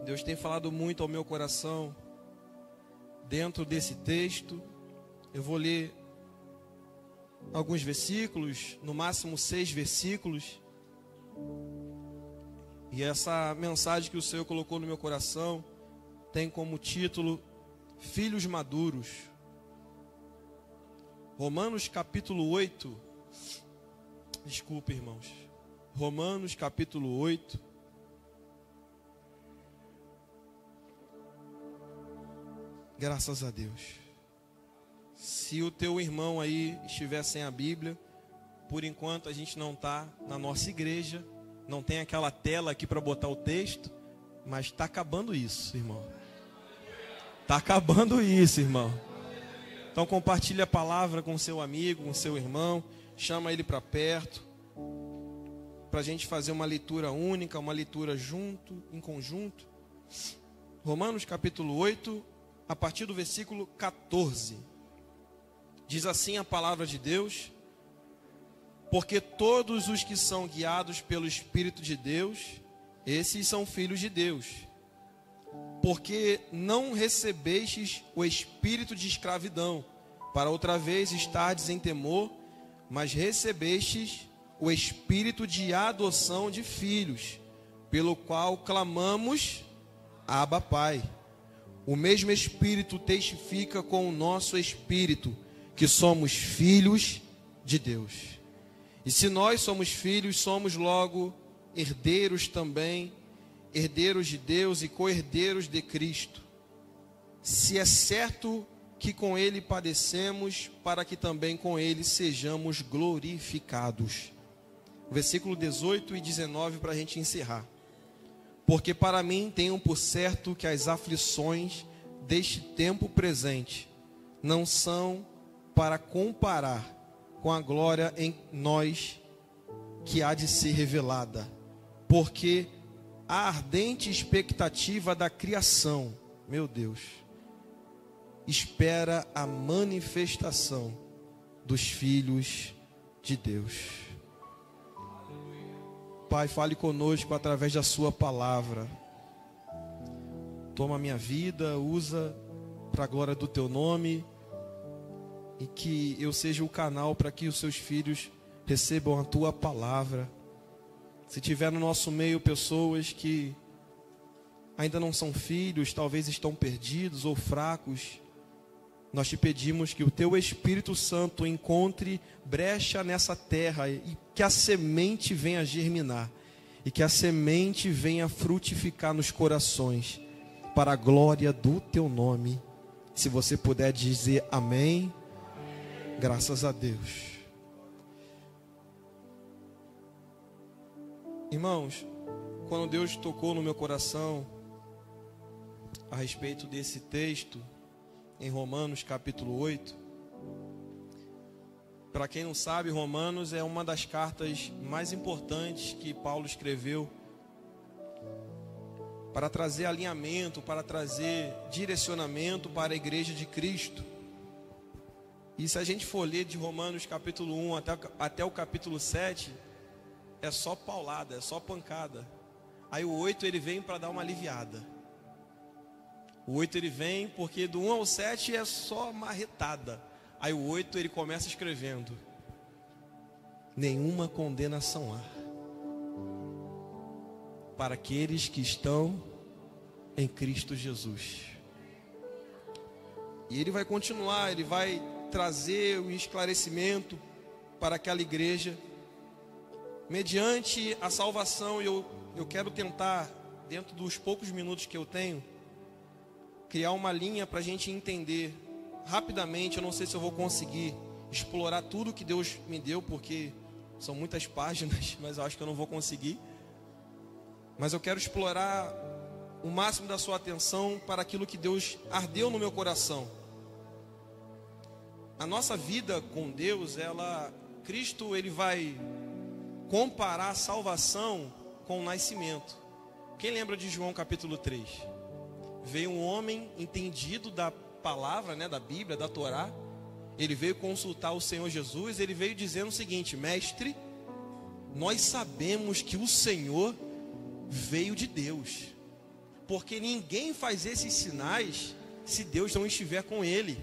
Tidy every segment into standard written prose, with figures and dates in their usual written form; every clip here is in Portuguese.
Deus tem falado muito ao meu coração dentro desse texto. Eu vou ler alguns versículos, no máximo 6 versículos. E essa mensagem que o Senhor colocou no meu coração tem como título Filhos Maduros. Romanos capítulo 8. Desculpe, irmãos. Romanos capítulo 8. Graças a Deus. Se o teu irmão aí estiver sem a Bíblia, por enquanto a gente não está na nossa igreja, não tem aquela tela aqui para botar o texto, mas está acabando isso, irmão. Está acabando isso, irmão. Então compartilhe a palavra com seu amigo, com seu irmão, chama ele para perto, para a gente fazer uma leitura única, uma leitura junto, em conjunto. Romanos capítulo 8, a partir do versículo 14. Diz assim a palavra de Deus: porque todos os que são guiados pelo Espírito de Deus, esses são filhos de Deus. Porque não recebestes o espírito de escravidão, para outra vez estardes em temor, mas recebestes o espírito de adoção de filhos, pelo qual clamamos, Abba, Pai. O mesmo Espírito testifica com o nosso espírito que somos filhos de Deus. E se nós somos filhos, somos logo herdeiros também, herdeiros de Deus e co-herdeiros de Cristo. Se é certo que com Ele padecemos, para que também com Ele sejamos glorificados. Versículo 18 e 19 para a gente encerrar. Porque para mim tenho por certo que as aflições deste tempo presente não são para comparar com a glória em nós que há de ser revelada. Porque a ardente expectativa da criação, meu Deus, espera a manifestação dos filhos de Deus. Pai, fale conosco através da sua palavra. Toma a minha vida, usa para a glória do teu nome, e que eu seja o canal para que os seus filhos recebam a tua palavra. Se tiver no nosso meio pessoas que ainda não são filhos, talvez estão perdidos ou fracos, nós te pedimos que o teu Espírito Santo encontre brecha nessa terra e que a semente venha germinar e que a semente venha frutificar nos corações para a glória do teu nome. Se você puder dizer amém, graças a Deus. Irmãos, quando Deus tocou no meu coração a respeito desse texto em Romanos capítulo 8, para quem não sabe, Romanos é uma das cartas mais importantes que Paulo escreveu para trazer alinhamento, para trazer direcionamento para a igreja de Cristo. E se a gente for ler de Romanos capítulo 1 até o capítulo 7, é só paulada, é só pancada. Aí o 8 ele vem para dar uma aliviada. O 8 ele vem porque do 1 ao 7 é só marretada. Aí o 8 ele começa escrevendo: nenhuma condenação há para aqueles que estão em Cristo Jesus. E ele vai continuar, ele vai trazer o esclarecimento para aquela igreja mediante a salvação. Eu quero tentar, dentro dos poucos minutos que eu tenho, criar uma linha para a gente entender rapidamente. Eu não sei se eu vou conseguir explorar tudo que Deus me deu, porque são muitas páginas, mas eu acho que eu não vou conseguir. Mas eu quero explorar o máximo da sua atenção para aquilo que Deus ardeu no meu coração. A nossa vida com Deus, Cristo, ele vai comparar a salvação com o nascimento. Quem lembra de João capítulo 3? Veio um homem entendido da palavra, da Bíblia, da Torá. Ele veio consultar o Senhor Jesus. Ele veio dizendo o seguinte: mestre, nós sabemos que o Senhor veio de Deus, Porque ninguém faz esses sinais se Deus não estiver com ele.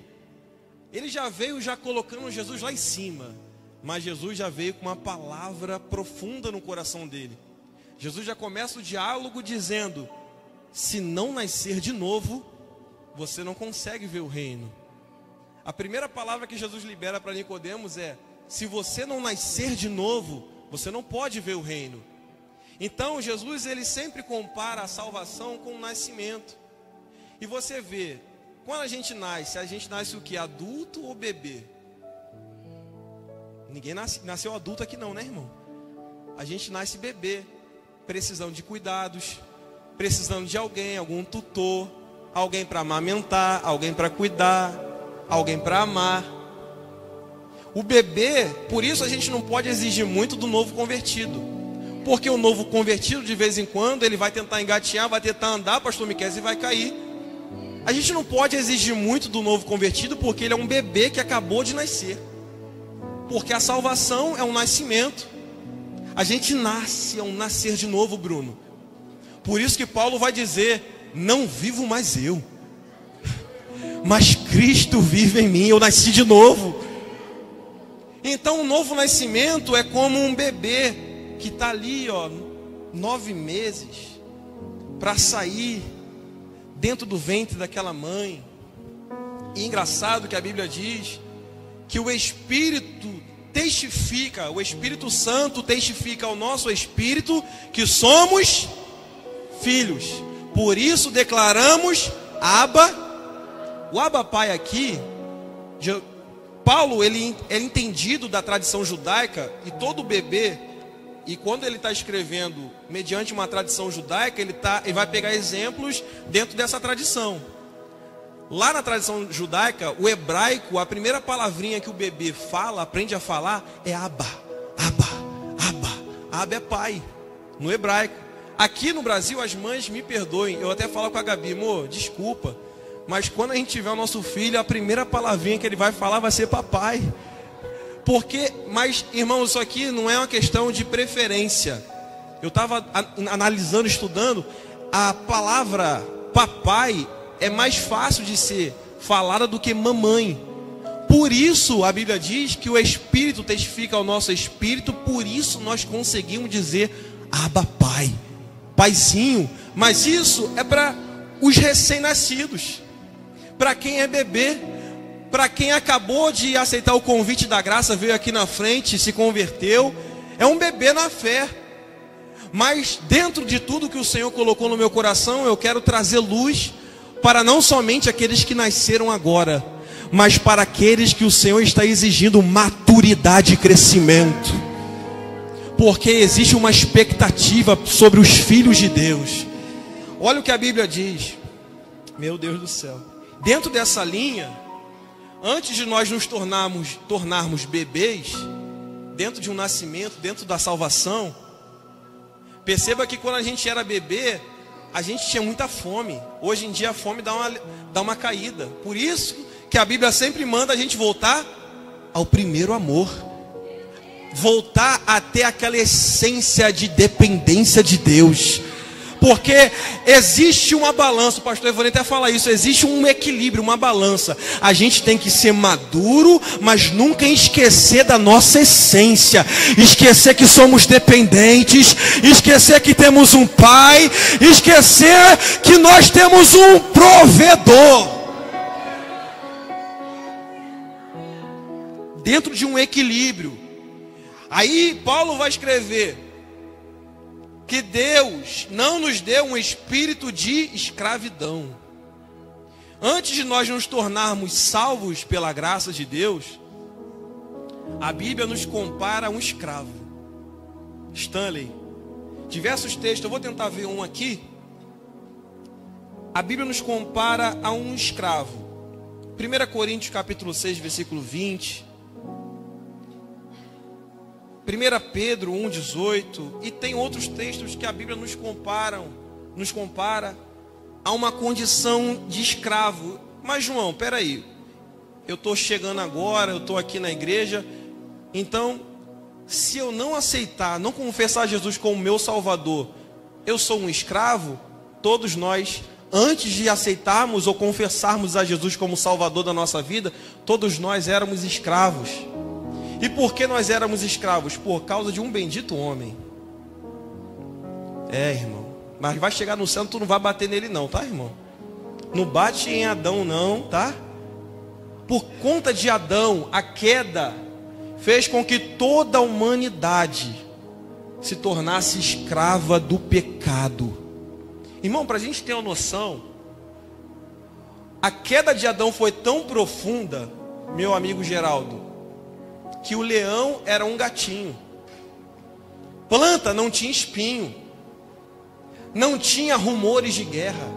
Ele já veio já colocando Jesus lá em cima, mas Jesus já veio com uma palavra profunda no coração dele. Jesus já começa o diálogo dizendo: se não nascer de novo, você não consegue ver o reino. A primeira palavra que Jesus libera para Nicodemos é: se você não nascer de novo, você não pode ver o reino. Então Jesus, ele sempre compara a salvação com o nascimento. E você vê, quando a gente nasce o que? Adulto ou bebê? Ninguém nasceu adulto aqui não, né, irmão? A gente nasce bebê, precisando de cuidados, precisando de alguém, algum tutor, alguém para amamentar, alguém para cuidar, alguém para amar. O bebê, por isso a gente não pode exigir muito do novo convertido. Porque o novo convertido, de vez em quando, ele vai tentar engatear, vai tentar andar, pastor Miquel, e vai cair. A gente não pode exigir muito do novo convertido, porque ele é um bebê que acabou de nascer. Porque a salvação é um nascimento. A gente nasce, é um nascer de novo, Bruno. Por isso que Paulo vai dizer: não vivo mais eu, mas Cristo vive em mim, eu nasci de novo. Então o novo nascimento é como um bebê que está ali, 9 meses, para sair dentro do ventre daquela mãe. E engraçado que a Bíblia diz que o Espírito testifica, o Espírito Santo testifica ao nosso espírito que somos filhos. Por isso declaramos Abba. O Abba Pai aqui, Paulo, ele é entendido da tradição judaica, e todo bebê, e quando ele está escrevendo mediante uma tradição judaica, ele vai pegar exemplos dentro dessa tradição. Lá na tradição judaica, o hebraico, a primeira palavrinha que o bebê fala, aprende a falar, é Abba. Abba, Abba. Abba é pai, no hebraico. Aqui no Brasil, as mães me perdoem, eu até falo com a Gabi: amor, desculpa, mas quando a gente tiver o nosso filho, a primeira palavrinha que ele vai falar vai ser papai. Mas, irmão, isso aqui não é uma questão de preferência. Eu estava analisando, estudando, a palavra papai é mais fácil de ser falada do que mamãe. Por isso a Bíblia diz que o Espírito testifica ao nosso espírito, por isso nós conseguimos dizer Abba Pai, paizinho. Mas isso é para os recém-nascidos, para quem é bebê, para quem acabou de aceitar o convite da graça, veio aqui na frente, se converteu, é um bebê na fé. Mas dentro de tudo que o Senhor colocou no meu coração, eu quero trazer luz para não somente aqueles que nasceram agora, mas para aqueles que o Senhor está exigindo maturidade e crescimento. Porque existe uma expectativa sobre os filhos de Deus. Olha o que a Bíblia diz. Meu Deus do céu. Dentro dessa linha, antes de nós nos tornarmos bebês, dentro de um nascimento, dentro da salvação, perceba que quando a gente era bebê, a gente tinha muita fome. Hoje em dia a fome dá uma caída. Por isso que a Bíblia sempre manda a gente voltar ao primeiro amor. Voltar até aquela essência de dependência de Deus. Porque existe uma balança, o pastor Evandro até fala isso, existe um equilíbrio, uma balança. A gente tem que ser maduro, mas nunca esquecer da nossa essência. Esquecer que somos dependentes, esquecer que temos um pai, esquecer que nós temos um provedor. Dentro de um equilíbrio. Aí Paulo vai escrever que Deus não nos deu um espírito de escravidão. Antes de nós nos tornarmos salvos pela graça de Deus, a Bíblia nos compara a um escravo. Stanley, diversos textos, eu vou tentar ver um aqui. A Bíblia nos compara a um escravo. 1 Coríntios capítulo 6, versículo 20. 1 Pedro 1,18, e tem outros textos que a Bíblia nos compara a uma condição de escravo. Mas João, peraí, eu estou chegando agora, eu estou aqui na igreja, então, se eu não aceitar, não confessar Jesus como meu Salvador, eu sou um escravo? todos nós, antes de aceitarmos ou confessarmos a Jesus como Salvador da nossa vida, todos nós éramos escravos. E por que nós éramos escravos? Por causa de um bendito homem. Irmão. Mas vai chegar no céu, tu não vai bater nele não, tá, irmão? Não bate em Adão não, tá? Por conta de Adão, a queda fez com que toda a humanidade se tornasse escrava do pecado. Irmão, para a gente ter uma noção, a queda de Adão foi tão profunda, meu amigo Geraldo, que o leão era um gatinho. Planta não tinha espinho. Não tinha rumores de guerra.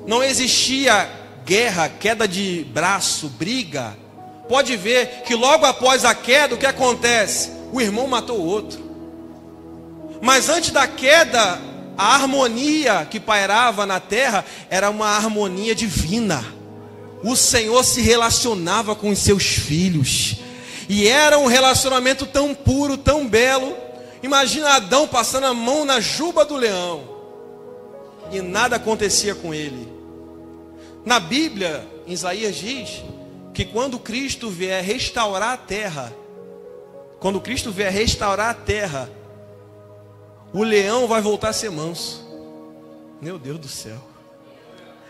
Não existia guerra, queda de braço, briga. Pode ver que logo após a queda, o que acontece? O irmão matou o outro. Mas antes da queda, a harmonia que pairava na terra era uma harmonia divina. O Senhor se relacionava com os seus filhos. E era um relacionamento tão puro, tão belo. Imagina Adão passando a mão na juba do leão. E nada acontecia com ele. Na Bíblia, em Isaías diz que quando Cristo vier restaurar a terra, o leão vai voltar a ser manso. Meu Deus do céu.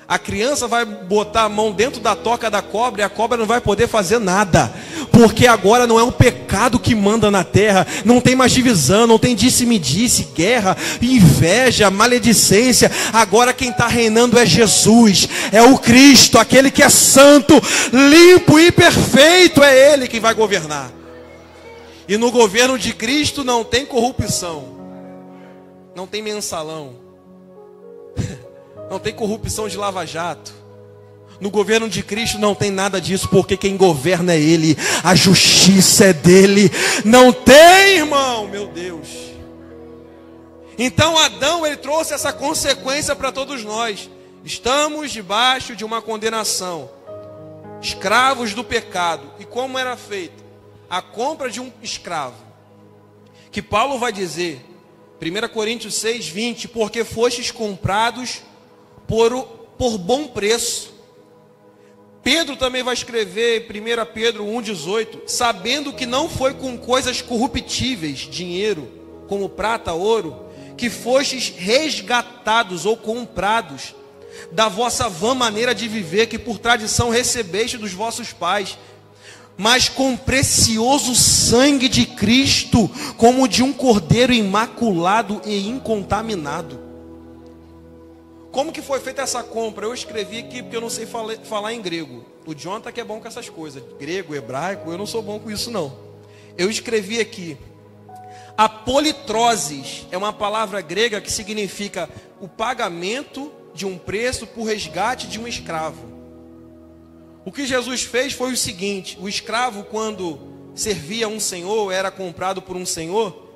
A criança vai botar a mão dentro da toca da cobra e a cobra não vai poder fazer nada. Porque agora não é um pecado que manda na terra. Não tem mais divisão, não tem disse-me-disse, guerra, inveja, maledicência. Agora quem está reinando é Jesus. É o Cristo, aquele que é santo, limpo e perfeito. É Ele quem vai governar. E no governo de Cristo não tem corrupção. Não tem mensalão. Não tem corrupção de lava-jato. No governo de Cristo não tem nada disso, porque quem governa é Ele. A justiça é dele. Não tem, irmão, meu Deus. Então Adão, ele trouxe essa consequência para todos nós. Estamos debaixo de uma condenação. Escravos do pecado. E como era feito? A compra de um escravo. Que Paulo vai dizer, 1 Coríntios 6, 20, porque fostes comprados por bom preço. Pedro também vai escrever, 1 Pedro 1,18, sabendo que não foi com coisas corruptíveis, dinheiro, como prata, ouro, que fostes resgatados ou comprados da vossa vã maneira de viver, que por tradição recebeste dos vossos pais, mas com precioso sangue de Cristo, como de um cordeiro imaculado e incontaminado. Como que foi feita essa compra? Eu escrevi aqui porque eu não sei falar em grego. O Jonathan que é bom com essas coisas. Grego, hebraico, eu não sou bom com isso não. Eu escrevi aqui. Apolitroses é uma palavra grega que significa o pagamento de um preço por resgate de um escravo. O que Jesus fez foi o seguinte: o escravo, quando servia um senhor, era comprado por um senhor.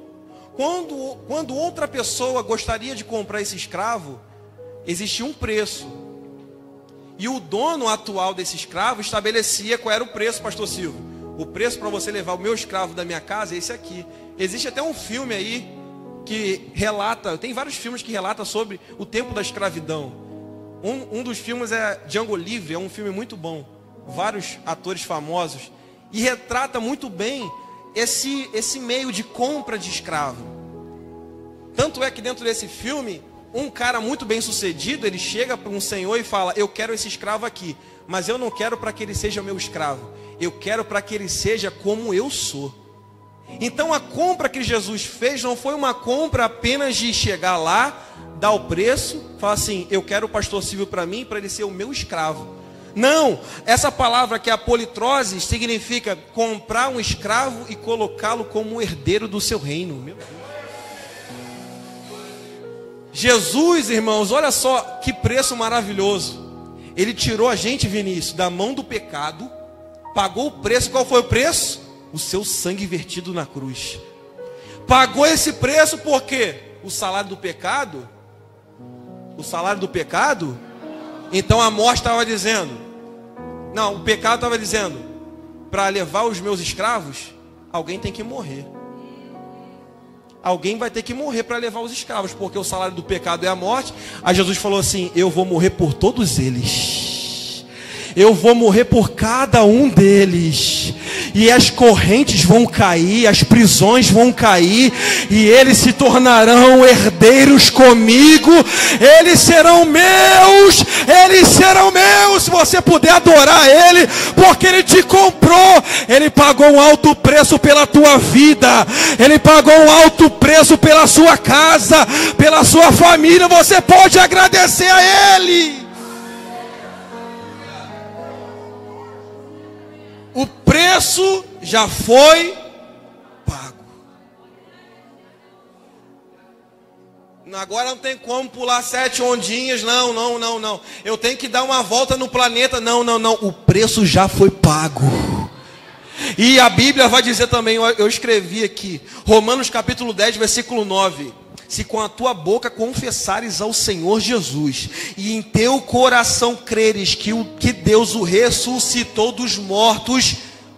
Quando outra pessoa gostaria de comprar esse escravo, existia um preço. E o dono atual desse escravo estabelecia qual era o preço, pastor Silvio. O preço para você levar o meu escravo da minha casa é esse aqui. Existe até um filme aí que relata, tem vários filmes que relatam sobre o tempo da escravidão. Um dos filmes é Django Livre, é um filme muito bom. Vários atores famosos. E retrata muito bem esse meio de compra de escravo. Tanto é que dentro desse filme, um cara muito bem sucedido, ele chega para um senhor e fala: eu quero esse escravo aqui, mas eu não quero para que ele seja meu escravo, eu quero para que ele seja como eu sou. Então a compra que Jesus fez não foi uma compra apenas de chegar lá, dar o preço, falar assim: eu quero o pastor Silvio para mim, para ele ser o meu escravo. Não, essa palavra que é apolitrose significa comprar um escravo e colocá-lo como herdeiro do seu reino. Meu Deus. Jesus, irmãos, olha só que preço maravilhoso. Ele tirou a gente, Vinícius, da mão do pecado, pagou o preço. Qual foi o preço? O seu sangue vertido na cruz. Pagou esse preço porque o salário do pecado, então a morte estava dizendo, não, o pecado estava dizendo, para levar os meus escravos, alguém tem que morrer. alguém vai ter que morrer para levar os escravos, porque o salário do pecado é a morte. Aí Jesus falou assim: eu vou morrer por todos eles, eu vou morrer por cada um deles, e as correntes vão cair, as prisões vão cair, e eles se tornarão herdeiros comigo, eles serão meus, se você puder adorar Ele, porque Ele te comprou, Ele pagou um alto preço pela tua vida, Ele pagou um alto preço pela sua casa, pela sua família, você pode agradecer a Ele. O preço já foi pago. Agora não tem como pular 7 ondinhas. Não. Eu tenho que dar uma volta no planeta. Não. O preço já foi pago. E a Bíblia vai dizer também, eu escrevi aqui, Romanos capítulo 10, versículo 9. Se com a tua boca confessares ao Senhor Jesus, e em teu coração creres que Deus o ressuscitou dos mortos,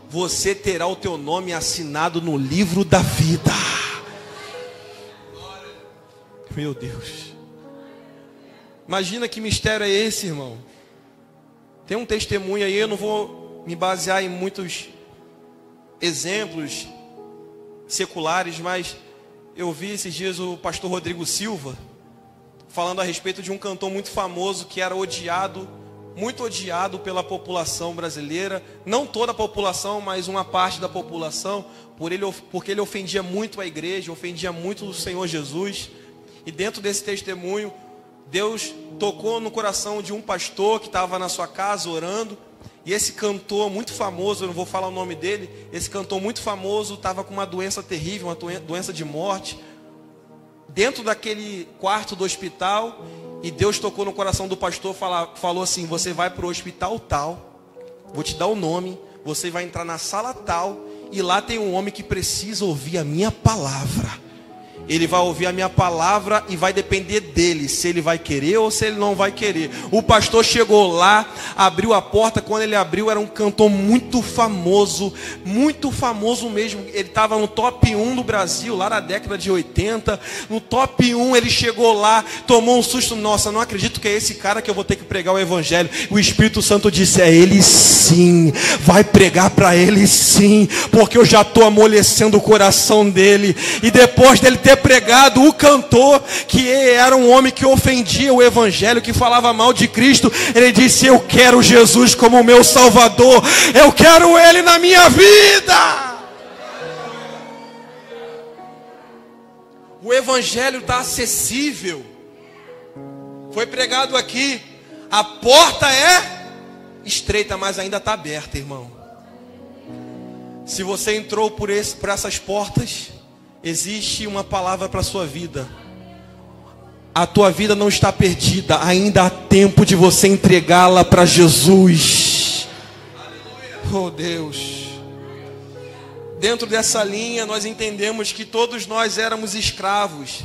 você terá o teu nome assinado no livro da vida. Meu Deus. Imagina que mistério é esse, irmão. Tem um testemunho aí, eu não vou me basear em muitos exemplos seculares, mas eu vi esses dias o pastor Rodrigo Silva falando a respeito de um cantor muito famoso que era odiado, muito odiado pela população brasileira, não toda a população, mas uma parte da população, porque ele ofendia muito a igreja, ofendia muito o Senhor Jesus. E dentro desse testemunho, Deus tocou no coração de um pastor que estava na sua casa orando, e esse cantor muito famoso, eu não vou falar o nome dele, esse cantor muito famoso estava com uma doença terrível, uma doença de morte, dentro daquele quarto do hospital, e Deus tocou no coração do pastor, falou assim: você vai para o hospital tal, vou te dar o nome, você vai entrar na sala tal, e lá tem um homem que precisa ouvir a minha palavra. Ele vai ouvir a minha palavra e vai depender dele, se ele vai querer ou se ele não vai querer. O pastor chegou lá, abriu a porta. Quando ele abriu, era um cantor muito famoso mesmo. Ele estava no top 1 do Brasil, lá na década de 80. No top 1, ele chegou lá, tomou um susto. Nossa, não acredito que é esse cara que eu vou ter que pregar o evangelho. O Espírito Santo disse: é ele sim, vai pregar para ele sim, porque eu já estou amolecendo o coração dele. E depois dele ter pregado, o cantor, que era um homem que ofendia o evangelho, que falava mal de Cristo, ele disse: eu quero Jesus como meu Salvador, eu quero Ele na minha vida. O evangelho está acessível, foi pregado aqui, a porta é estreita, mas ainda está aberta, irmão. Se você entrou por essas portas, existe uma palavra para a sua vida. A tua vida não está perdida, ainda há tempo de você entregá-la para Jesus. Oh Deus. Dentro dessa linha nós entendemos que todos nós éramos escravos.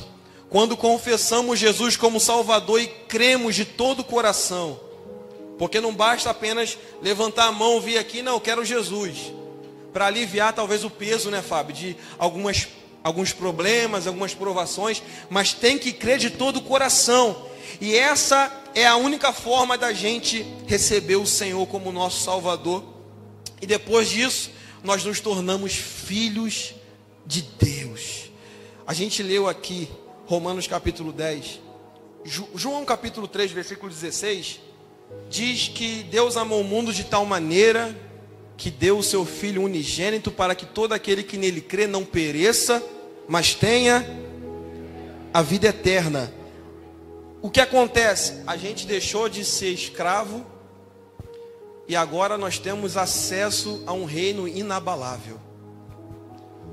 Quando confessamos Jesus como Salvador e cremos de todo o coração. Porque não basta apenas levantar a mão e vir aqui: não, eu quero Jesus. Para aliviar talvez o peso, né, Fábio, de alguns problemas, algumas provações, mas tem que crer de todo o coração. E essa é a única forma da gente receber o Senhor como nosso Salvador. E depois disso, nós nos tornamos filhos de Deus. A gente leu aqui Romanos capítulo 10, João capítulo 3, versículo 16, diz que Deus amou o mundo de tal maneira que deu o seu Filho unigênito, para que todo aquele que nele crê não pereça, mas tenha a vida eterna. O que acontece? A gente deixou de ser escravo e agora nós temos acesso a um reino inabalável.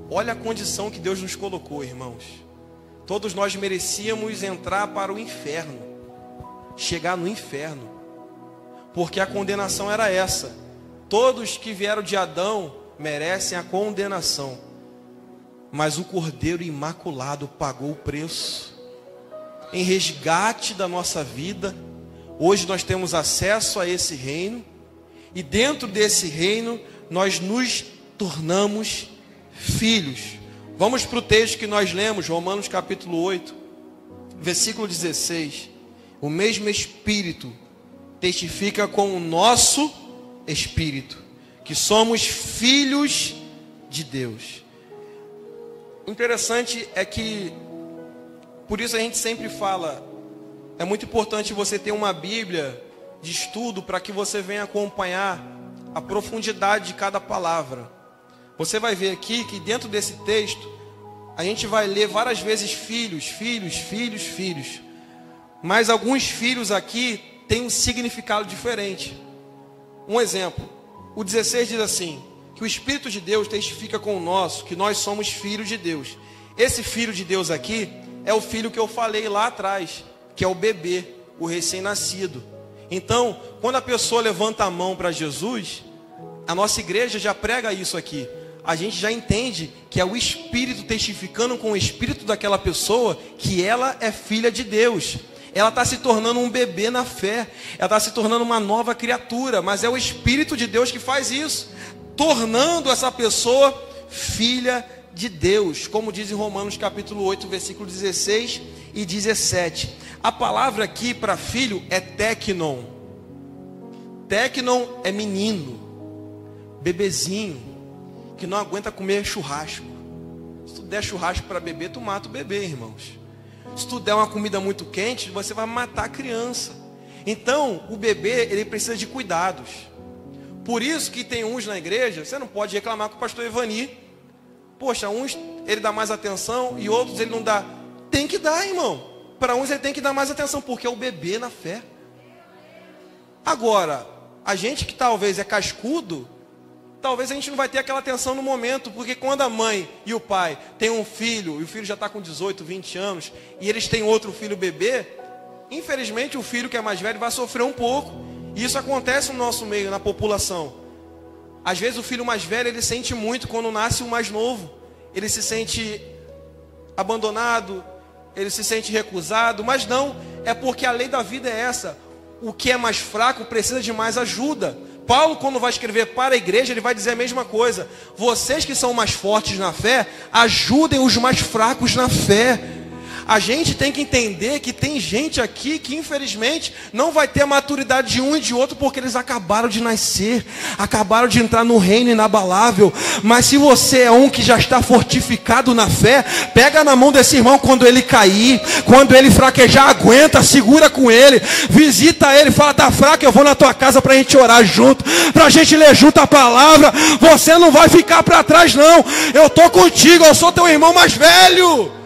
Olha a condição que Deus nos colocou, irmãos. Todos nós merecíamos entrar para o inferno, chegar no inferno, porque a condenação era essa. Todos que vieram de Adão merecem a condenação, mas o Cordeiro Imaculado pagou o preço em resgate da nossa vida. Hoje nós temos acesso a esse reino, e dentro desse reino nós nos tornamos filhos. Vamos para o texto que nós lemos, Romanos capítulo 8, versículo 16. O mesmo Espírito testifica com o nosso Espírito que somos filhos de Deus. Interessante é que, por isso a gente sempre fala, é muito importante você ter uma Bíblia de estudo para que você venha acompanhar a profundidade de cada palavra. Você vai ver aqui que dentro desse texto, a gente vai ler várias vezes filhos, filhos, filhos, filhos. Mas alguns filhos aqui têm um significado diferente. Um exemplo, o 16 diz assim, que o Espírito de Deus testifica com o nosso, que nós somos filhos de Deus. Esse filho de Deus aqui é o filho que eu falei lá atrás, que é o bebê, o recém-nascido. Então, quando a pessoa levanta a mão para Jesus, a nossa igreja já prega isso aqui. A gente já entende que é o Espírito testificando com o Espírito daquela pessoa que ela é filha de Deus. Ela está se tornando um bebê na fé. Ela está se tornando uma nova criatura. Mas é o Espírito de Deus que faz isso, tornando essa pessoa filha de Deus. Como diz em Romanos capítulo 8, versículo 16 e 17. A palavra aqui para filho é teknon. Teknon é menino, bebezinho, que não aguenta comer churrasco. Se tu der churrasco para bebê, tu mata o bebê, irmãos. Se tu der uma comida muito quente, você vai matar a criança. Então, o bebê, ele precisa de cuidados. Por isso que tem uns na igreja, você não pode reclamar com o pastor Evani. Poxa, uns ele dá mais atenção e outros ele não dá. Tem que dar, irmão. Para uns ele tem que dar mais atenção, porque é o bebê na fé. Agora, a gente que talvez é cascudo, talvez a gente não vai ter aquela atenção no momento, porque quando a mãe e o pai têm um filho, e o filho já está com 18, 20 anos, e eles têm outro filho bebê, infelizmente o filho que é mais velho vai sofrer um pouco. E isso acontece no nosso meio, na população. Às vezes o filho mais velho, ele sente muito quando nasce o mais novo. Ele se sente abandonado, ele se sente recusado, mas não, é porque a lei da vida é essa. O que é mais fraco precisa de mais ajuda. Paulo, quando vai escrever para a igreja, ele vai dizer a mesma coisa. Vocês que são mais fortes na fé, ajudem os mais fracos na fé. A gente tem que entender que tem gente aqui que infelizmente não vai ter a maturidade de um e de outro, porque eles acabaram de nascer, acabaram de entrar no reino inabalável. Mas se você é um que já está fortificado na fé, pega na mão desse irmão quando ele cair, quando ele fraquejar, aguenta, segura com ele, visita ele, fala, tá fraco, eu vou na tua casa para a gente orar junto, para a gente ler junto a palavra. Você não vai ficar para trás não, eu estou contigo, eu sou teu irmão mais velho.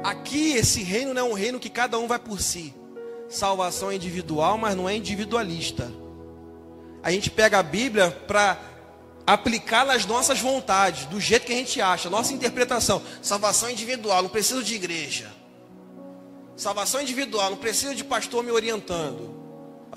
Aqui esse reino não é um reino que cada um vai por si. Salvação é individual, mas não é individualista. A gente pega a Bíblia para aplicar nas nossas vontades, do jeito que a gente acha, nossa interpretação. Salvação é individual, não preciso de igreja. Salvação é individual, não preciso de pastor me orientando.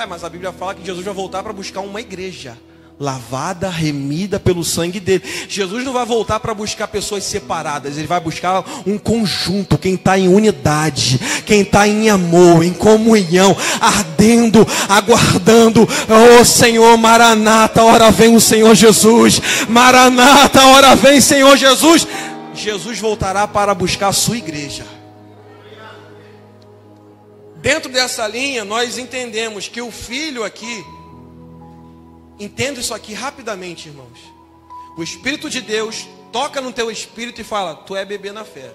Mas a Bíblia fala que Jesus vai voltar para buscar uma igreja lavada, remida pelo sangue dele. Jesus não vai voltar para buscar pessoas separadas. Ele vai buscar um conjunto. Quem está em unidade, quem está em amor, em comunhão, ardendo, aguardando. Oh Senhor, Maranata, ora vem o Senhor Jesus. Maranata, ora vem Senhor Jesus. Jesus voltará para buscar a sua igreja. Dentro dessa linha, nós entendemos que o filho aqui, entenda isso aqui rapidamente, irmãos. O Espírito de Deus toca no teu espírito e fala, tu é bebê na fé.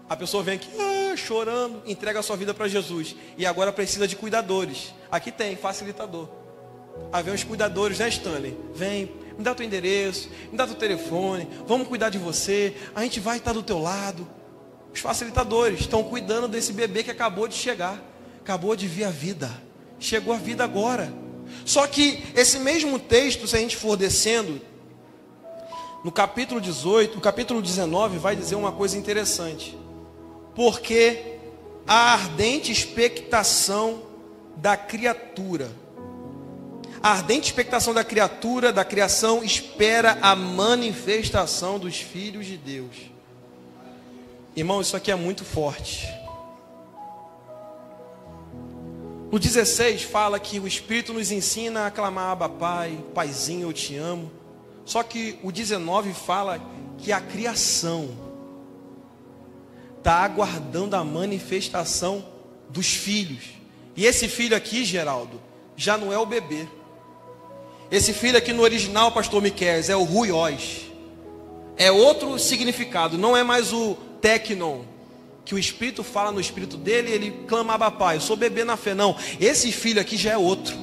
A pessoa vem aqui chorando, entrega a sua vida para Jesus. E agora precisa de cuidadores. Aqui tem, facilitador. Aí vem os cuidadores, né, Stanley? Vem, me dá teu endereço, me dá teu telefone, vamos cuidar de você, a gente vai estar do teu lado. Os facilitadores estão cuidando desse bebê que acabou de chegar, acabou de vir a vida, chegou a vida agora. Só que esse mesmo texto, se a gente for descendo, no capítulo 18, no capítulo 19, vai dizer uma coisa interessante. Porque a ardente expectação da criatura, a ardente expectação da criatura, da criação, espera a manifestação dos filhos de Deus. Irmão, isso aqui é muito forte. No 16 fala que o Espírito nos ensina a clamar Abba Pai, Paizinho, eu te amo. Só que o 19 fala que a criação está aguardando a manifestação dos filhos. E esse filho aqui, Geraldo, já não é o bebê. Esse filho aqui no original, pastor Miqueias, é o ruiós. É outro significado, não é mais o teknon, que o Espírito fala no espírito dele e ele clama Abba Pai, eu sou bebê na fé. Não, esse filho aqui já é outro.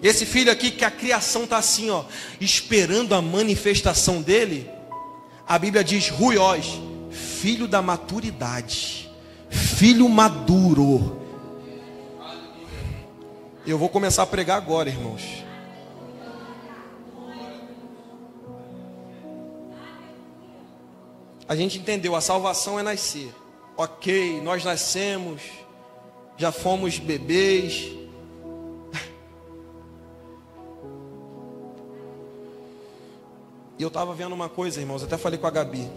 Esse filho aqui que a criação está assim, ó, esperando a manifestação dele. A Bíblia diz ruiós, filho da maturidade, filho maduro. Eu vou começar a pregar agora, irmãos. A gente entendeu, a salvação é nascer. Ok, nós nascemos, já fomos bebês. E eu estava vendo uma coisa, irmãos, até falei com a Gabi.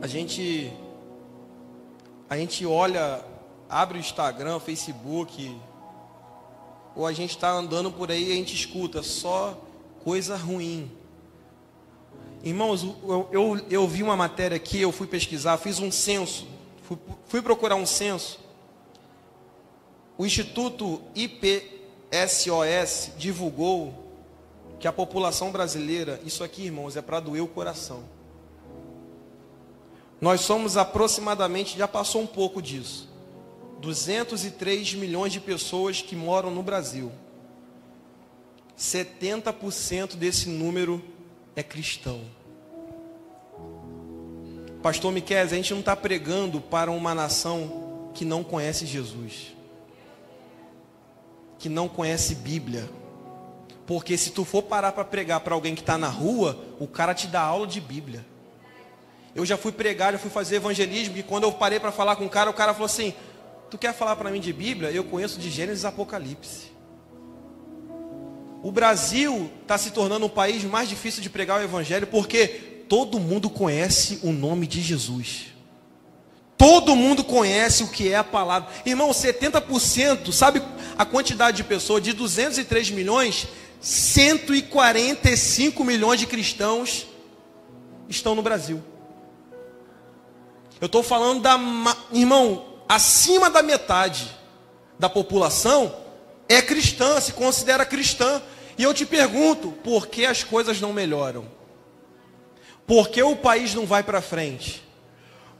A gente olha, abre o Instagram, o Facebook, ou a gente está andando por aí e a gente escuta só coisa ruim. Irmãos, eu vi uma matéria aqui, eu fui pesquisar, fiz um censo, fui procurar um censo. O Instituto IPSOS divulgou que a população brasileira, isso aqui, irmãos, é para doer o coração. Nós somos aproximadamente, já passou um pouco disso, 203 milhões de pessoas que moram no Brasil. 70% desse número é cristão. Pastor Miqueias, a gente não está pregando para uma nação que não conhece Jesus, que não conhece Bíblia. Porque se tu for parar para pregar para alguém que está na rua, o cara te dá aula de Bíblia. Eu já fui pregar, já fui fazer evangelismo, e quando eu parei para falar com o cara falou assim: tu quer falar para mim de Bíblia? Eu conheço de Gênesis e Apocalipse. O Brasil está se tornando um país mais difícil de pregar o evangelho, porque todo mundo conhece o nome de Jesus. Todo mundo conhece o que é a palavra. Irmão, 70%, sabe a quantidade de pessoas? De 203 milhões, 145 milhões de cristãos estão no Brasil. Eu estou falando irmão, acima da metade da população é cristã, se considera cristã. E eu te pergunto, por que as coisas não melhoram? Por que o país não vai para frente?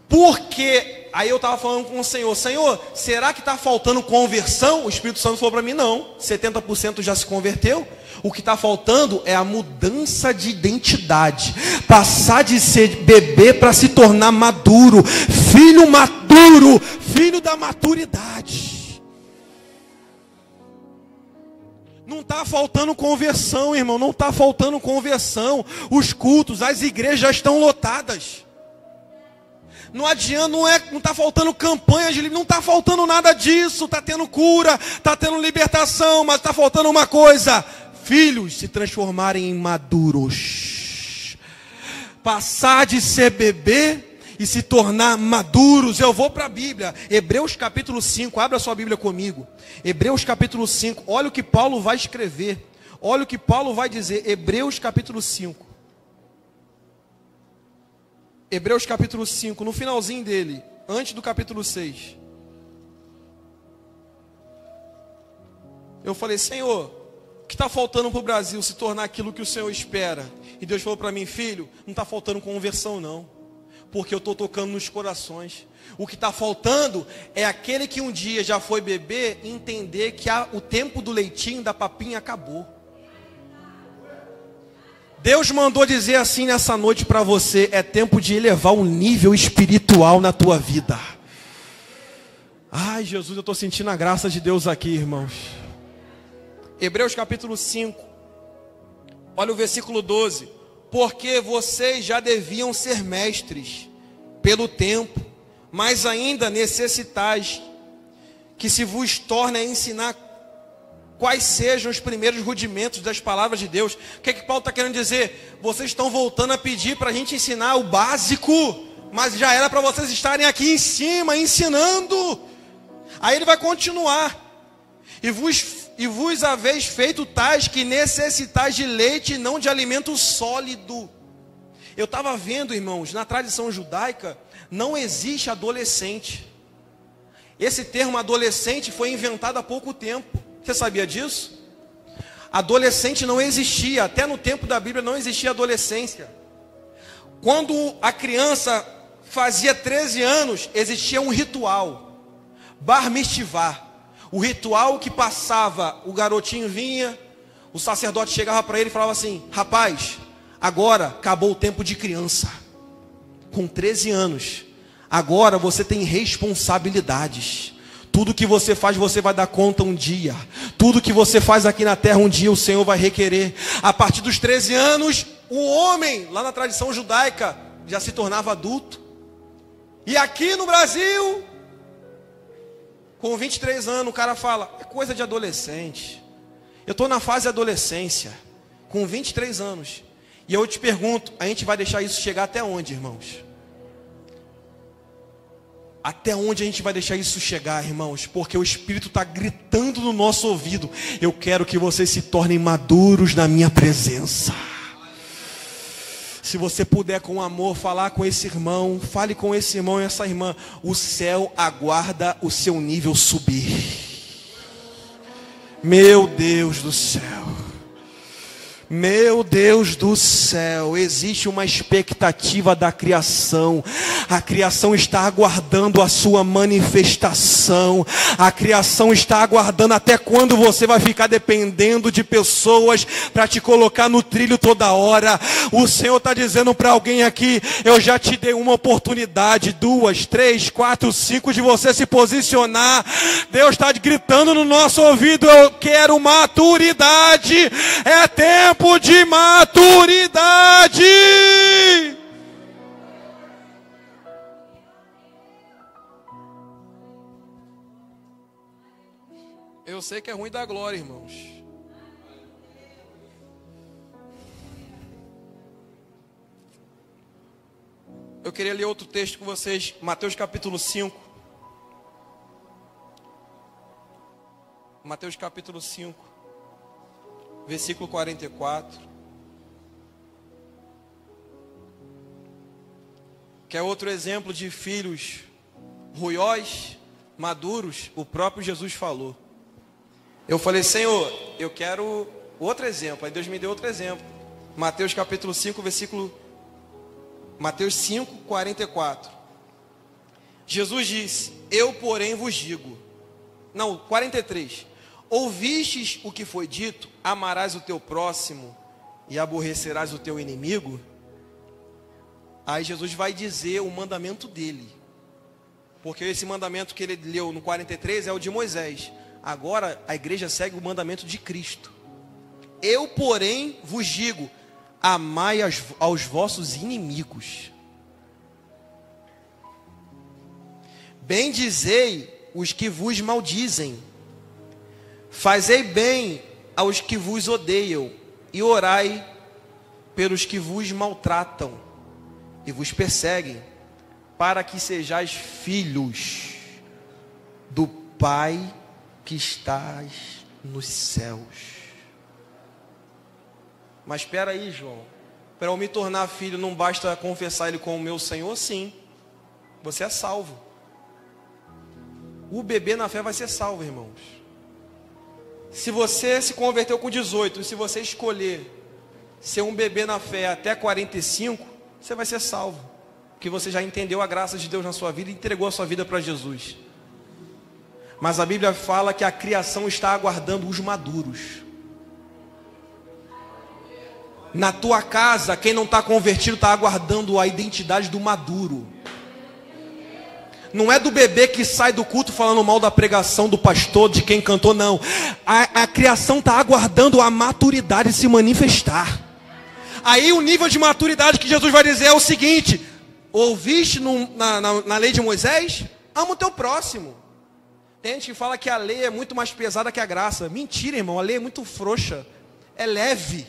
Porque, aí eu estava falando com o Senhor, será que está faltando conversão? O Espírito Santo falou para mim, não, 70% já se converteu. O que está faltando é a mudança de identidade. Passar de ser bebê para se tornar maduro. Filho maduro, filho da maturidade. Não está faltando conversão, irmão, não está faltando conversão. Os cultos, as igrejas já estão lotadas. Não adianta, não está faltando campanha de livro, não está faltando nada disso. Está tendo cura, está tendo libertação, mas está faltando uma coisa: filhos se transformarem em maduros. Passar de ser bebê e se tornar maduros. Eu vou para a Bíblia, Hebreus capítulo 5, abra sua Bíblia comigo. Hebreus capítulo 5, olha o que Paulo vai escrever. Olha o que Paulo vai dizer, Hebreus capítulo 5. Hebreus capítulo 5, no finalzinho dele, antes do capítulo 6. Eu falei: Senhor, o que está faltando para o Brasil se tornar aquilo que o Senhor espera? E Deus falou para mim: filho, não está faltando conversão não, porque eu estou tocando nos corações. O que está faltando é aquele que um dia já foi bebê entender que o tempo do leitinho, da papinha acabou. Deus mandou dizer assim nessa noite para você: é tempo de elevar um nível espiritual na tua vida. Ai, Jesus, eu estou sentindo a graça de Deus aqui, irmãos. Hebreus capítulo 5, olha o versículo 12. Porque vocês já deviam ser mestres pelo tempo, mas ainda necessitais que se vos torne a ensinar quais sejam os primeiros rudimentos das palavras de Deus. O que é que Paulo está querendo dizer? Vocês estão voltando a pedir para a gente ensinar o básico, mas já era para vocês estarem aqui em cima, ensinando. Aí ele vai continuar. E vos e vos haveis feito tais que necessitais de leite e não de alimento sólido. Eu estava vendo, irmãos, na tradição judaica, não existe adolescente. Esse termo adolescente foi inventado há pouco tempo. Você sabia disso? Adolescente não existia, até no tempo da Bíblia não existia adolescência. Quando a criança fazia 13 anos, existia um ritual, bar mitzvah. O ritual que passava, o garotinho vinha, o sacerdote chegava para ele e falava assim: rapaz, agora acabou o tempo de criança. Com 13 anos, agora você tem responsabilidades. Tudo que você faz, você vai dar conta um dia. Tudo que você faz aqui na terra, um dia o Senhor vai requerer. A partir dos 13 anos, o homem, lá na tradição judaica, já se tornava adulto. E aqui no Brasil, com 23 anos, o cara fala: é coisa de adolescente. Eu estou na fase de adolescência, com 23 anos. E eu te pergunto, a gente vai deixar isso chegar até onde, irmãos? Até onde a gente vai deixar isso chegar, irmãos? Porque o Espírito está gritando no nosso ouvido: eu quero que vocês se tornem maduros na minha presença. Se você puder com amor falar com esse irmão, fale com esse irmão e essa irmã. O céu aguarda o seu nível subir. Meu Deus do céu. Meu Deus do céu, existe uma expectativa da criação. A criação está aguardando a sua manifestação. A criação está aguardando até quando você vai ficar dependendo de pessoas para te colocar no trilho toda hora. O Senhor está dizendo para alguém aqui: eu já te dei uma oportunidade, 2, 3, 4, 5 de você se posicionar. Deus está gritando no nosso ouvido: eu quero maturidade. É tempo de maturidade. Eu sei que é ruim da glória, irmãos. Eu queria ler outro texto com vocês, Mateus capítulo 5. Mateus capítulo 5. Versículo 44. Que é outro exemplo de filhos ruiós, maduros. O próprio Jesus falou. Eu falei: Senhor, eu quero outro exemplo. Aí Deus me deu outro exemplo. Mateus capítulo 5, Mateus 5, 44. Jesus disse: eu porém vos digo. Não, 43. Ouvistes o que foi dito: amarás o teu próximo e aborrecerás o teu inimigo? Aí Jesus vai dizer o mandamento dele. Porque esse mandamento que ele leu no 43 é o de Moisés. Agora a igreja segue o mandamento de Cristo. Eu, porém, vos digo: amai aos vossos inimigos. Bendizei os que vos maldizem. Fazei bem aos que vos odeiam, e orai pelos que vos maltratam e vos perseguem, para que sejais filhos do Pai que estás nos céus. Mas espera aí, João. Para eu me tornar filho, não basta confessar Ele como meu Senhor? Sim. Você é salvo. O bebê na fé vai ser salvo, irmãos. Se você se converteu com 18, e se você escolher ser um bebê na fé até 45, você vai ser salvo. Porque você já entendeu a graça de Deus na sua vida e entregou a sua vida para Jesus. Mas a Bíblia fala que a criação está aguardando os maduros. Na tua casa, quem não está convertido está aguardando a identidade do maduro. Não é do bebê que sai do culto falando mal da pregação do pastor, de quem cantou, não. A criação está aguardando a maturidade se manifestar. Aí o nível de maturidade que Jesus vai dizer é o seguinte: ouviste na lei de Moisés? Ama o teu próximo. Tem gente que fala que a lei é muito mais pesada que a graça. Mentira, irmão, a lei é muito frouxa. É leve.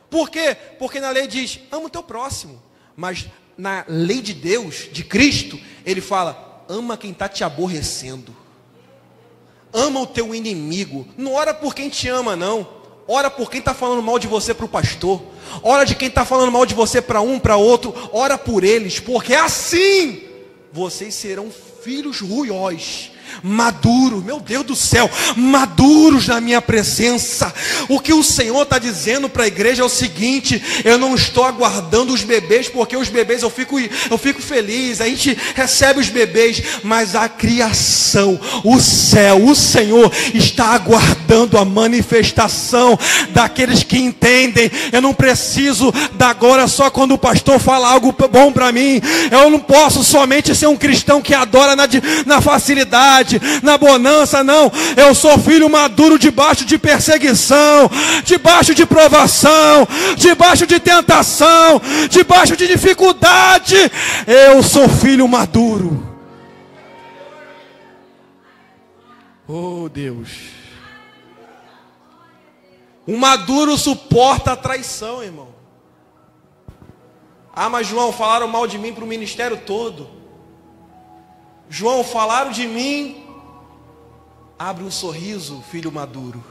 Por quê? Porque na lei diz: ama o teu próximo. Mas na lei de Deus, de Cristo, ele fala: ama quem está te aborrecendo. Ama o teu inimigo. Não ora por quem te ama, não. Ora por quem está falando mal de você para o pastor. Ora de quem está falando mal de você para um, para outro. Ora por eles, porque assim vocês serão filhos ruiós, maduros, meu Deus do céu, maduros na minha presença. O que o Senhor está dizendo para a igreja é o seguinte: eu não estou aguardando os bebês, porque os bebês eu fico feliz, a gente recebe os bebês, mas a criação, o céu, o Senhor está aguardando a manifestação daqueles que entendem. Eu não preciso dar agora só quando o pastor fala algo bom para mim. Eu não posso somente ser um cristão que adora na facilidade, na bonança, não. Eu sou filho maduro debaixo de perseguição, debaixo de provação, debaixo de tentação, debaixo de dificuldade. Eu sou filho maduro. Oh Deus. O maduro suporta a traição, irmão. Ah, mas João, falaram mal de mim para o ministério todo. João, falaram de mim. Abre um sorriso, filho maduro.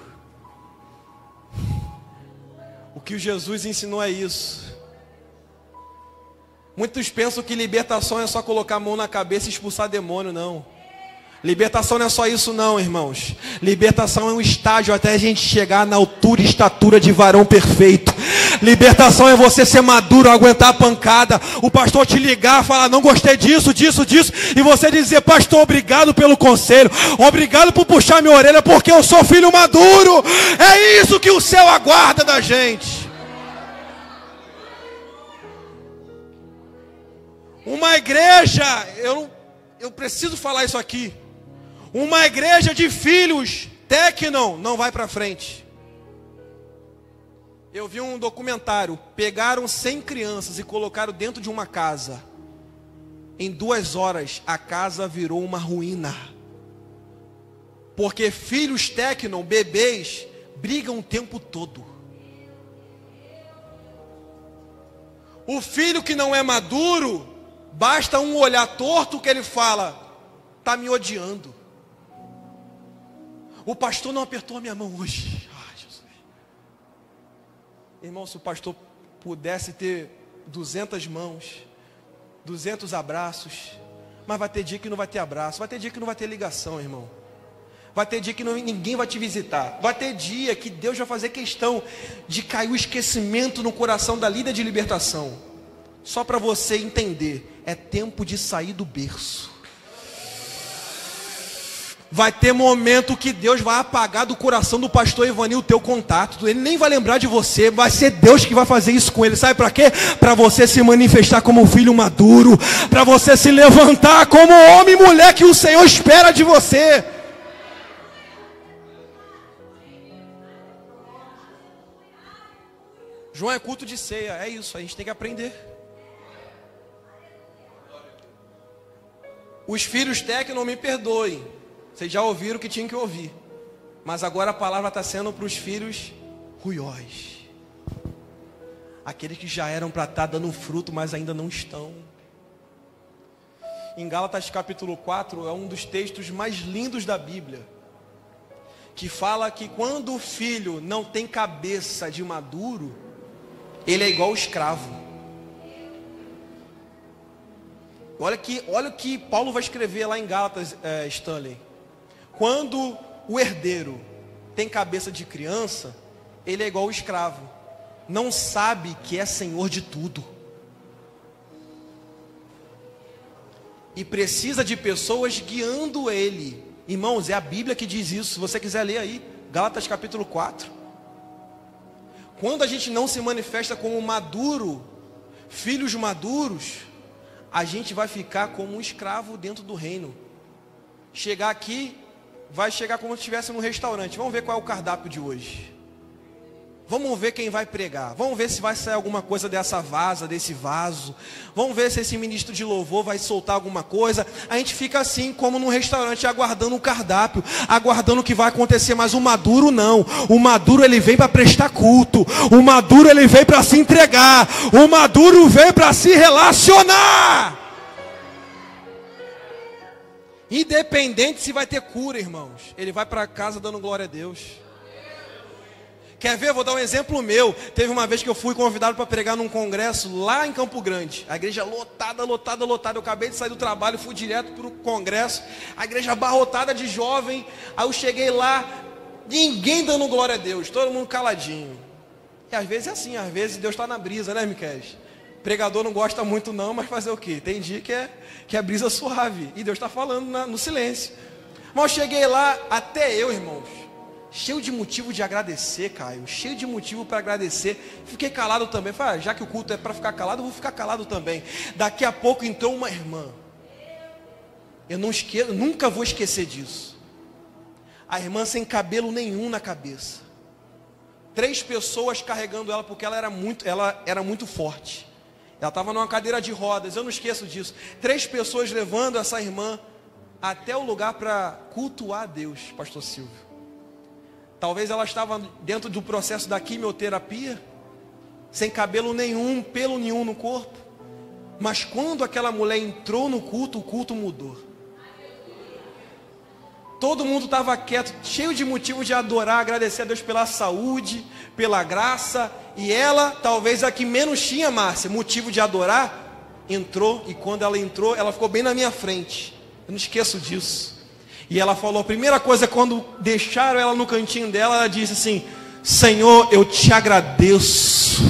O que o Jesus ensinou é isso. Muitos pensam que libertação é só colocar a mão na cabeça e expulsar demônio, não. Libertação não é só isso não, irmãos. Libertação é um estágio até a gente chegar na altura e estatura de varão perfeito. Libertação é você ser maduro, aguentar a pancada. O pastor te ligar, falar, não gostei disso. E você dizer, pastor, obrigado pelo conselho. Obrigado por puxar minha orelha, porque eu sou filho maduro. É isso que o céu aguarda da gente. Uma igreja, eu preciso falar isso aqui. Uma igreja de filhos técnon não vai para frente. Eu vi um documentário. Pegaram 100 crianças e colocaram dentro de uma casa. Em 2 horas a casa virou uma ruína. Porque filhos técnon, bebês, brigam o tempo todo. O filho que não é maduro, basta um olhar torto que ele fala, está me odiando. O pastor não apertou a minha mão hoje. Ai, Jesus. Irmão, se o pastor pudesse ter 200 mãos, 200 abraços, mas vai ter dia que não vai ter abraço, vai ter dia que não vai ter ligação, irmão. Vai ter dia que ninguém vai te visitar. Vai ter dia que Deus vai fazer questão de cair o esquecimento no coração da líder de libertação. Só para você entender, é tempo de sair do berço. Vai ter momento que Deus vai apagar do coração do pastor Evani o teu contato. Ele nem vai lembrar de você. Vai ser Deus que vai fazer isso com ele. Sabe para quê? Para você se manifestar como um filho maduro. Para você se levantar como homem e mulher que o Senhor espera de você. João é culto de ceia. É isso, a gente tem que aprender. Os filhos técnicos, me perdoem. Vocês já ouviram o que tinham que ouvir. Mas agora a palavra está sendo para os filhos ruiós. Aqueles que já eram para estar dando fruto, mas ainda não estão. Em Gálatas capítulo 4, é um dos textos mais lindos da Bíblia. Que fala que quando o filho não tem cabeça de maduro, ele é igual ao escravo. Olha o que Paulo vai escrever lá em Gálatas, Stanley. Quando o herdeiro tem cabeça de criança, ele é igual ao escravo. Não sabe que é senhor de tudo. E precisa de pessoas guiando ele. Irmãos, é a Bíblia que diz isso. Se você quiser ler aí, Gálatas capítulo 4. Quando a gente não se manifesta como maduro, filhos maduros, a gente vai ficar como um escravo dentro do reino. Chegar aqui, vai chegar como se estivesse num restaurante. Vamos ver qual é o cardápio de hoje. Vamos ver quem vai pregar. Vamos ver se vai sair alguma coisa dessa vaza, desse vaso. Vamos ver se esse ministro de louvor vai soltar alguma coisa. A gente fica assim, como num restaurante, aguardando o cardápio, aguardando o que vai acontecer. Mas o maduro não. O maduro, ele vem para prestar culto. O maduro, ele vem para se entregar. O maduro vem para se relacionar. Independente se vai ter cura, irmãos, ele vai para casa dando glória a Deus. Quer ver? Vou dar um exemplo meu. Teve uma vez que eu fui convidado para pregar num congresso lá em Campo Grande. A igreja lotada. Eu acabei de sair do trabalho, fui direto para o congresso. A igreja abarrotada de jovem. Aí eu cheguei lá, ninguém dando glória a Deus, todo mundo caladinho. E às vezes é assim, às vezes Deus está na brisa, né, Miquel? Pregador não gosta muito não, mas fazer o quê? Tem dia que é brisa suave. E Deus está falando no silêncio. Mas eu cheguei lá, até eu, irmãos, cheio de motivo de agradecer, Caio. Cheio de motivo para agradecer. Fiquei calado também. Falei, já que o culto é para ficar calado, eu vou ficar calado também. Daqui a pouco entrou uma irmã. Eu nunca vou esquecer disso. A irmã sem cabelo nenhum na cabeça. 3 pessoas carregando ela, porque ela era muito forte. Ela estava numa cadeira de rodas, eu não esqueço disso. 3 pessoas levando essa irmã até o lugar para cultuar a Deus, pastor Silvio. Talvez ela estava dentro do processo da quimioterapia, sem cabelo nenhum, pelo nenhum no corpo. Mas quando aquela mulher entrou no culto, o culto mudou. Todo mundo estava quieto, cheio de motivo de adorar, agradecer a Deus pela saúde, pela graça. E ela, talvez a que menos tinha, Márcia, motivo de adorar, entrou. E quando ela entrou, ela ficou bem na minha frente. Eu não esqueço disso. E ela falou, a primeira coisa, quando deixaram ela no cantinho dela, ela disse assim: Senhor, eu te agradeço.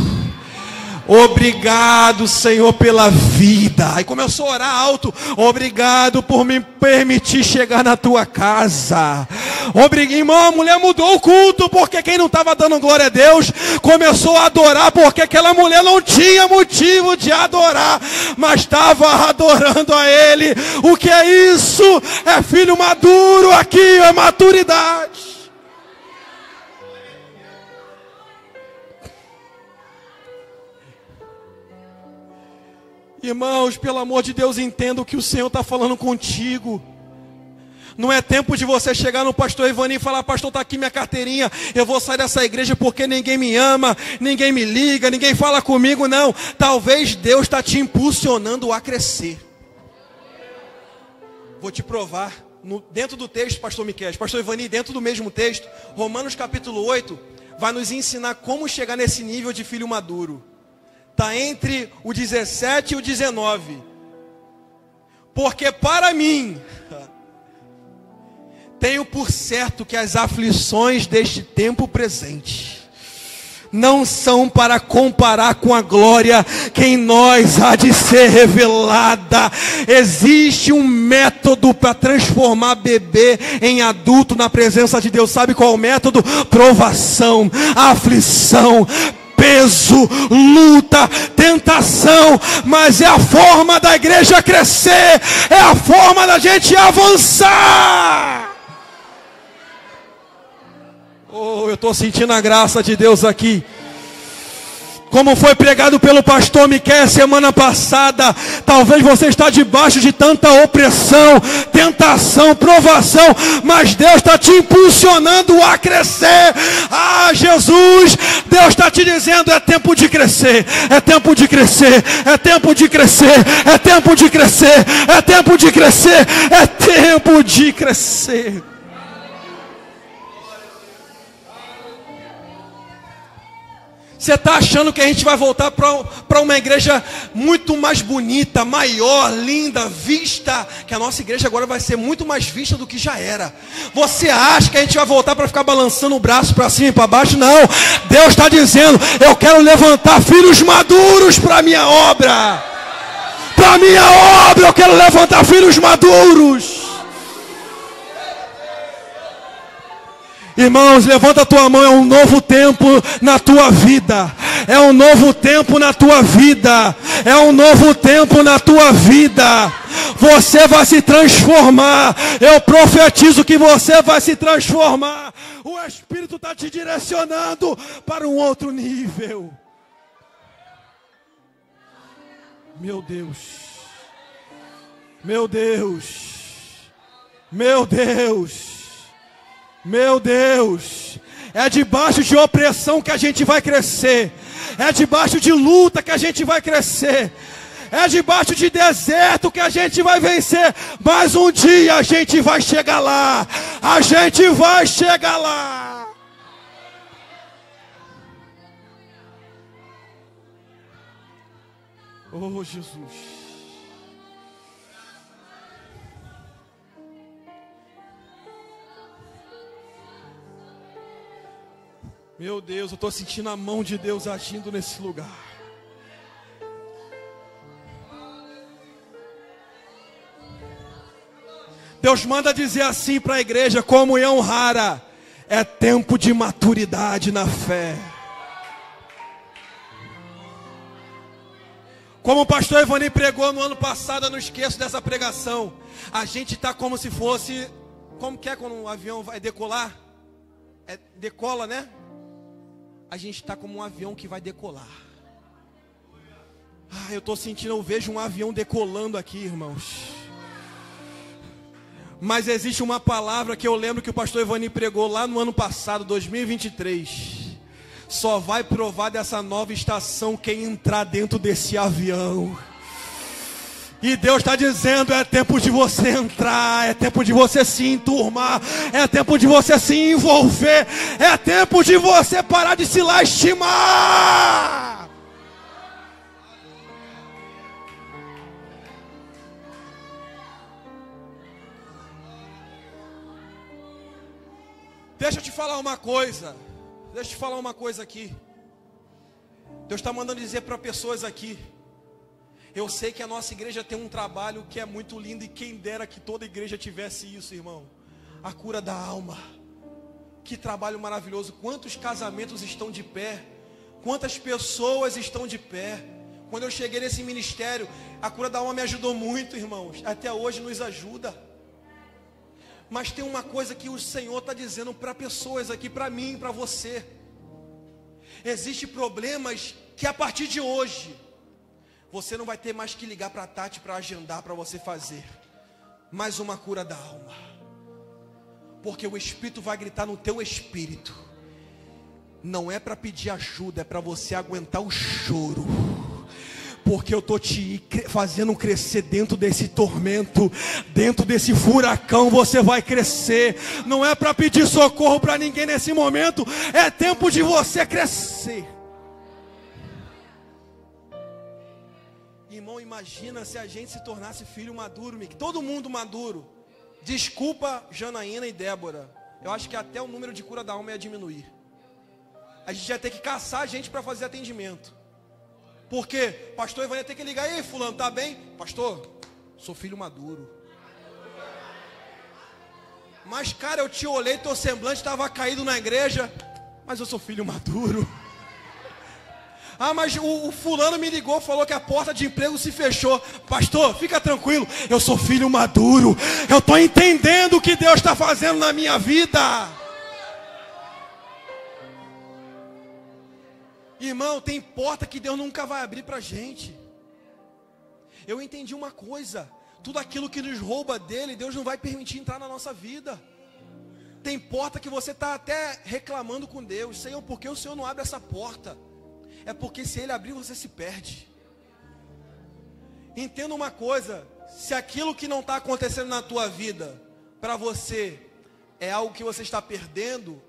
Obrigado, Senhor, pela vida. Aí começou a orar alto. Obrigado por me permitir chegar na tua casa. Irmão, a mulher mudou o culto, porque quem não estava dando glória a Deus começou a adorar, porque aquela mulher não tinha motivo de adorar, mas estava adorando a Ele. O que é isso? É filho maduro aqui, é maturidade. Irmãos, pelo amor de Deus, entenda o que o Senhor está falando contigo. Não é tempo de você chegar no pastor Ivani e falar: pastor, está aqui minha carteirinha, eu vou sair dessa igreja porque ninguém me ama, ninguém me liga, ninguém fala comigo. Não, talvez Deus está te impulsionando a crescer. Vou te provar, dentro do texto, pastor Miquel, pastor Ivani, dentro do mesmo texto, Romanos capítulo 8, vai nos ensinar como chegar nesse nível de filho maduro. Está entre o 17 e o 19. Porque para mim, tenho por certo que as aflições deste tempo presente não são para comparar com a glória que em nós há de ser revelada. Existe um método para transformar bebê em adulto na presença de Deus. Sabe qual é o método? Provação, aflição, peso, luta, tentação. Mas é a forma da igreja crescer, é a forma da gente avançar. Oh, eu estou sentindo a graça de Deus aqui. Como foi pregado pelo pastor Miquel semana passada, talvez você está debaixo de tanta opressão, tentação, provação, mas Deus está te impulsionando a crescer. Ah, Jesus, Deus está te dizendo: é tempo de crescer, é tempo de crescer, é tempo de crescer, é tempo de crescer, é tempo de crescer, é tempo de crescer. Você está achando que a gente vai voltar para uma igreja muito mais bonita, maior, linda, vista? Que a nossa igreja agora vai ser muito mais vista do que já era. Você acha que a gente vai voltar para ficar balançando o braço para cima e para baixo? Não. Deus está dizendo: eu quero levantar filhos maduros para a minha obra. Para a minha obra eu quero levantar filhos maduros. Irmãos, levanta a tua mão. É um novo tempo na tua vida. É um novo tempo na tua vida. É um novo tempo na tua vida. Você vai se transformar. Eu profetizo que você vai se transformar. O Espírito está te direcionando para um outro nível. Meu Deus. Meu Deus. Meu Deus. Meu Deus, é debaixo de opressão que a gente vai crescer, é debaixo de luta que a gente vai crescer, É debaixo de deserto que a gente vai vencer. Mas um dia a gente vai chegar lá. A gente vai chegar lá. Oh, Jesus. Meu Deus, eu estou sentindo a mão de Deus agindo nesse lugar. Deus manda dizer assim para a igreja: comunhão rara, é tempo de maturidade na fé. Como o pastor Evani pregou no ano passado, eu não esqueço dessa pregação. A gente está como se fosse, como que é quando um avião vai decolar? Decola, né? A gente está como um avião que vai decolar. Eu estou sentindo, eu vejo um avião decolando aqui, irmãos. Mas existe uma palavra que eu lembro que o pastor Evani pregou lá no ano passado, 2023. Só vai provar dessa nova estação quem entrar dentro desse avião. E Deus está dizendo: é tempo de você entrar, é tempo de você se enturmar, é tempo de você se envolver, é tempo de você parar de se lastimar. Deixa eu te falar uma coisa. Deixa eu te falar uma coisa aqui. Deus está mandando dizer para pessoas aqui. Eu sei que a nossa igreja tem um trabalho que é muito lindo. E quem dera que toda igreja tivesse isso, irmão. A cura da alma. Que trabalho maravilhoso. Quantos casamentos estão de pé. Quantas pessoas estão de pé. Quando eu cheguei nesse ministério, a cura da alma me ajudou muito, irmãos. Até hoje nos ajuda. Mas tem uma coisa que o Senhor está dizendo para pessoas aqui, para mim, para você. Existem problemas que a partir de hoje, você não vai ter mais que ligar para a Tati para agendar, para você fazer mais uma cura da alma. Porque o Espírito vai gritar no teu espírito. Não é para pedir ajuda, é para você aguentar o choro. Porque eu estou te fazendo crescer dentro desse tormento, dentro desse furacão você vai crescer. Não é para pedir socorro para ninguém nesse momento, é tempo de você crescer. Irmão, imagina se a gente se tornasse filho maduro, todo mundo maduro. Desculpa Janaína e Débora, eu acho que até o número de cura da alma ia diminuir. A gente ia ter que caçar gente para fazer atendimento. Porque pastor Ivan ia ter que ligar: ei, fulano, tá bem? Pastor, sou filho maduro. Mas cara, eu te olhei, teu semblante estava caído na igreja. Mas eu sou filho maduro. Mas o fulano me ligou, falou que a porta de emprego se fechou. Pastor, fica tranquilo, eu sou filho maduro. Eu estou entendendo o que Deus está fazendo na minha vida. Irmão, tem porta que Deus nunca vai abrir para a gente. Eu entendi uma coisa: tudo aquilo que nos rouba dele, Deus não vai permitir entrar na nossa vida. Tem porta que você está até reclamando com Deus: Senhor, por que o Senhor não abre essa porta? É porque se Ele abrir, você se perde. Entenda uma coisa: se aquilo que não está acontecendo na tua vida, para você, é algo que você está perdendo,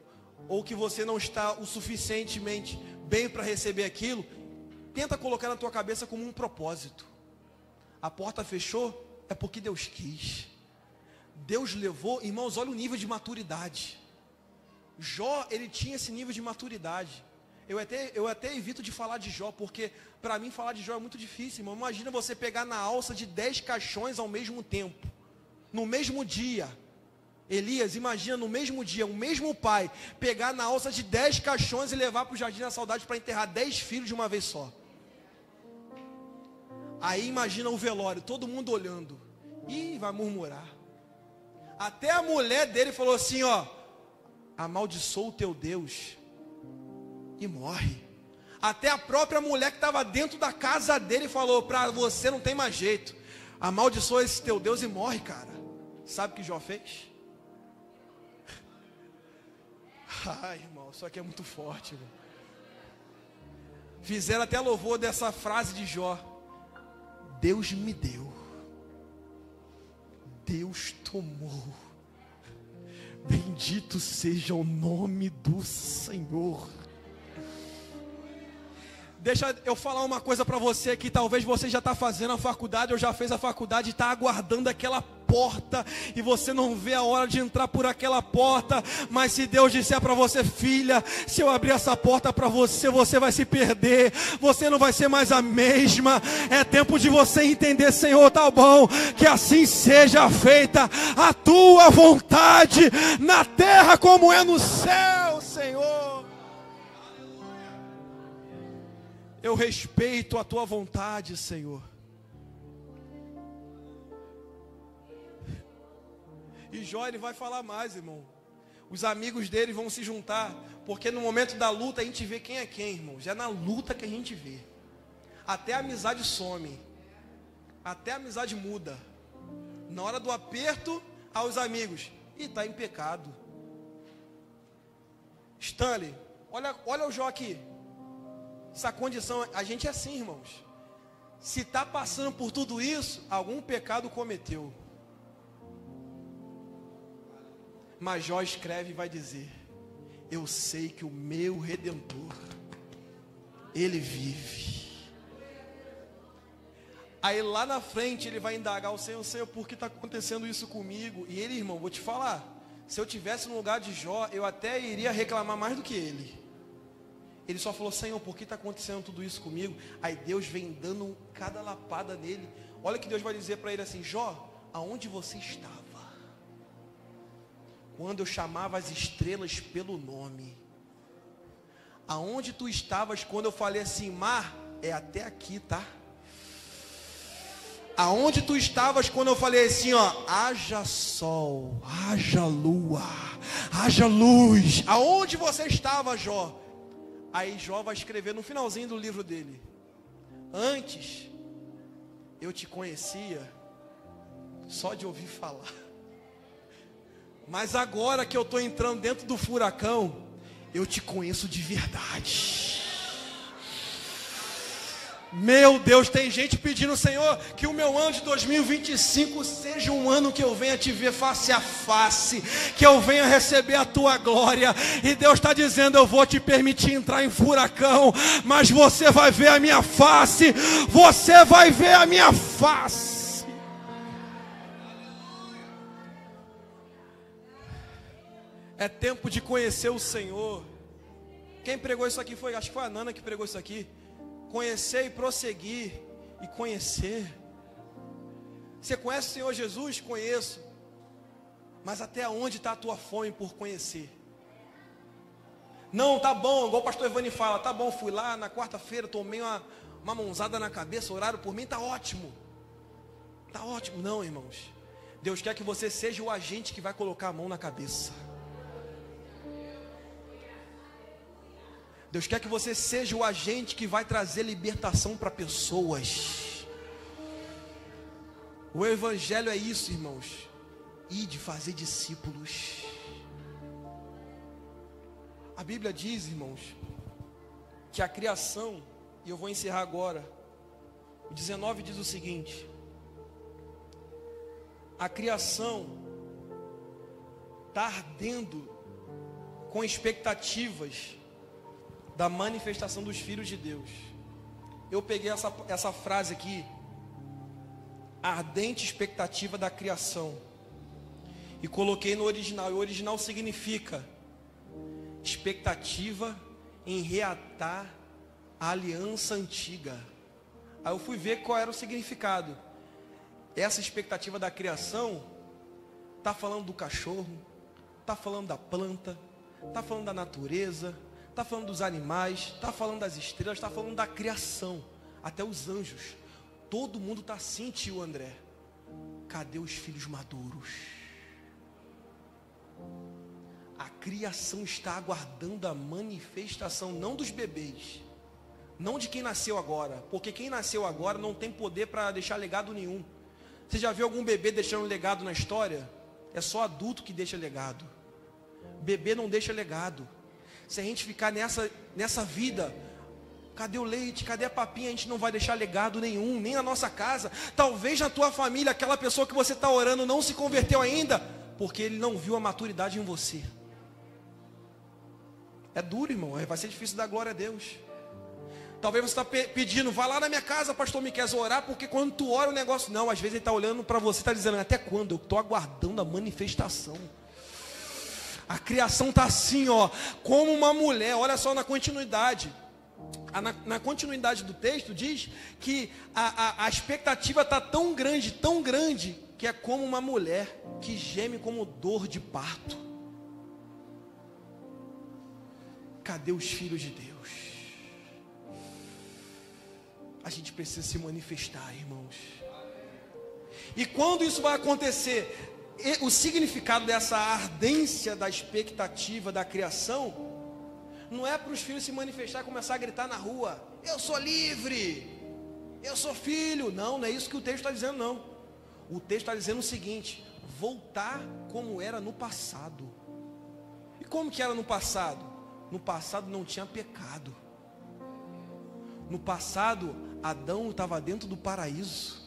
ou que você não está o suficientemente bem para receber aquilo, tenta colocar na tua cabeça como um propósito. A porta fechou, é porque Deus quis. Deus levou, irmãos, olha o nível de maturidade. Jó, ele tinha esse nível de maturidade. Eu até evito de falar de Jó, porque para mim falar de Jó é muito difícil, irmão. Imagina você pegar na alça de 10 caixões ao mesmo tempo, no mesmo dia. Elias, imagina no mesmo dia, o mesmo pai, pegar na alça de 10 caixões e levar para o Jardim da Saudade para enterrar 10 filhos de uma vez só. Aí imagina o velório, todo mundo olhando. Ih, vai murmurar. Até a mulher dele falou assim, amaldiçoa o teu Deus e morre. Até a própria mulher que estava dentro da casa dele falou: para você não tem mais jeito, amaldiçoa esse teu Deus e morre, cara. Sabe o que Jó fez? Ai, irmão, isso aqui é muito forte, irmão. Fizeram até louvor dessa frase de Jó: Deus me deu, Deus tomou. Bendito seja o nome do Senhor. Deixa eu falar uma coisa para você, que talvez você já está fazendo a faculdade, ou já fez a faculdade e está aguardando aquela porta, e você não vê a hora de entrar por aquela porta. Mas se Deus disser para você: filha, se eu abrir essa porta para você, você vai se perder, você não vai ser mais a mesma. É tempo de você entender: Senhor, tá bom, que assim seja feita a tua vontade, na terra como é no céu, Senhor. Eu respeito a tua vontade, Senhor. E Jó, ele vai falar mais, irmão. Os amigos dele vão se juntar, porque no momento da luta a gente vê quem é quem, irmão. Já é na luta que a gente vê. Até a amizade some. Até a amizade muda. Na hora do aperto, aos amigos: ih, está em pecado. Stanley, olha o Jó aqui. Essa condição, a gente é assim, irmãos. Se está passando por tudo isso, algum pecado cometeu. Mas Jó escreve e vai dizer: eu sei que o meu Redentor, Ele vive. Aí lá na frente ele vai indagar o Senhor: Senhor, por que está acontecendo isso comigo? E ele, irmão, vou te falar, se eu tivesse no lugar de Jó, eu até iria reclamar mais do que ele. Ele só falou: Senhor, por que está acontecendo tudo isso comigo? Aí Deus vem dando cada lapada nele. Olha que Deus vai dizer para ele assim: Jó, aonde você estava quando eu chamava as estrelas pelo nome? Aonde tu estavas quando eu falei assim: mar, é até aqui, tá? Aonde tu estavas quando eu falei assim, ó, haja sol, haja lua, haja luz? Aonde você estava, Jó? Aí Jó vai escrever no finalzinho do livro dele: antes eu te conhecia só de ouvir falar, mas agora que eu estou entrando dentro do furacão, eu te conheço de verdade. Meu Deus, tem gente pedindo: Senhor, que o meu ano de 2025 seja um ano que eu venha te ver face a face, que eu venha receber a tua glória. E Deus está dizendo: eu vou te permitir entrar em furacão, mas você vai ver a minha face, você vai ver a minha face. É tempo de conhecer o Senhor. Quem pregou isso aqui foi, acho que foi a Nana que pregou isso aqui. Conhecer e prosseguir e conhecer. Você conhece o Senhor Jesus? Conheço. Mas até onde está a tua fome por conhecer? Não, tá bom, igual o pastor Evani fala: tá bom, fui lá na quarta-feira, tomei uma mãozada na cabeça, oraram por mim, tá ótimo. Tá ótimo. Não, irmãos. Deus quer que você seja o agente que vai colocar a mão na cabeça. Deus quer que você seja o agente que vai trazer libertação para pessoas. O evangelho é isso, irmãos. Ide fazer discípulos. A Bíblia diz, irmãos, que a criação, e eu vou encerrar agora, o 19 diz o seguinte: a criação está ardendo com expectativas da manifestação dos filhos de Deus. Eu peguei essa frase aqui: a ardente expectativa da criação, e coloquei no original. E o original significa expectativa em reatar a aliança antiga. Aí eu fui ver qual era o significado. Essa expectativa da criação está falando do cachorro, está falando da planta, está falando da natureza, está falando dos animais, está falando das estrelas, está falando da criação, até os anjos. Todo mundo está assim, tio André. Cadê os filhos maduros? A criação está aguardando a manifestação, não dos bebês, não de quem nasceu agora, porque quem nasceu agora não tem poder para deixar legado nenhum. Você já viu algum bebê deixando legado na história? É só adulto que deixa legado. Bebê não deixa legado. Se a gente ficar nessa vida Cadê o leite? Cadê a papinha? A gente não vai deixar legado nenhum, nem na nossa casa. Talvez na tua família, aquela pessoa que você está orando não se converteu ainda, porque ele não viu a maturidade em você. É duro, irmão, vai ser difícil dar glória a Deus. Talvez você está pedindo, vai lá na minha casa, pastor Miqueias, orar, porque quando tu ora o negócio, não, às vezes ele está olhando para você, está dizendo, até quando? Eu estou aguardando a manifestação. A criação está assim, ó, como uma mulher, olha só na continuidade. Na continuidade do texto diz que a expectativa está tão grande, que é como uma mulher que geme como dor de parto. Cadê os filhos de Deus? A gente precisa se manifestar, irmãos. E quando isso vai acontecer, o significado dessa ardência da expectativa da criação não é para os filhos se manifestar e começar a gritar na rua, eu sou livre, eu sou filho. Não é isso que o texto está dizendo, não. O texto está dizendo o seguinte, voltar como era no passado. E como que era no passado? No passado não tinha pecado. No passado, Adão estava dentro do paraíso.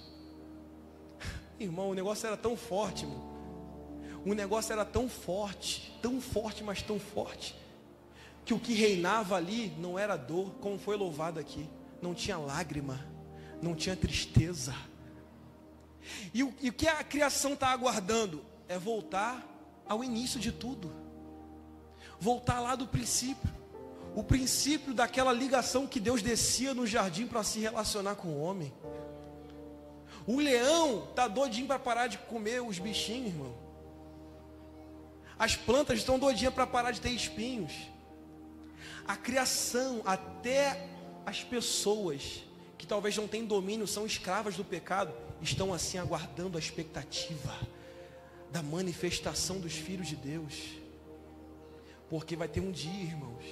Irmão, o negócio era tão forte, irmão. O negócio era tão forte, mas tão forte, que o que reinava ali não era dor, como foi louvado aqui. Não tinha lágrima, não tinha tristeza. E o que a criação está aguardando? É voltar ao início de tudo. Voltar lá do princípio. O princípio daquela ligação que Deus descia no jardim para se relacionar com o homem. O leão está doidinho para parar de comer os bichinhos, irmão. As plantas estão doidinhas para parar de ter espinhos. A criação, até as pessoas que talvez não tenham domínio, são escravas do pecado, estão assim aguardando a expectativa da manifestação dos filhos de Deus. Porque vai ter um dia, irmãos,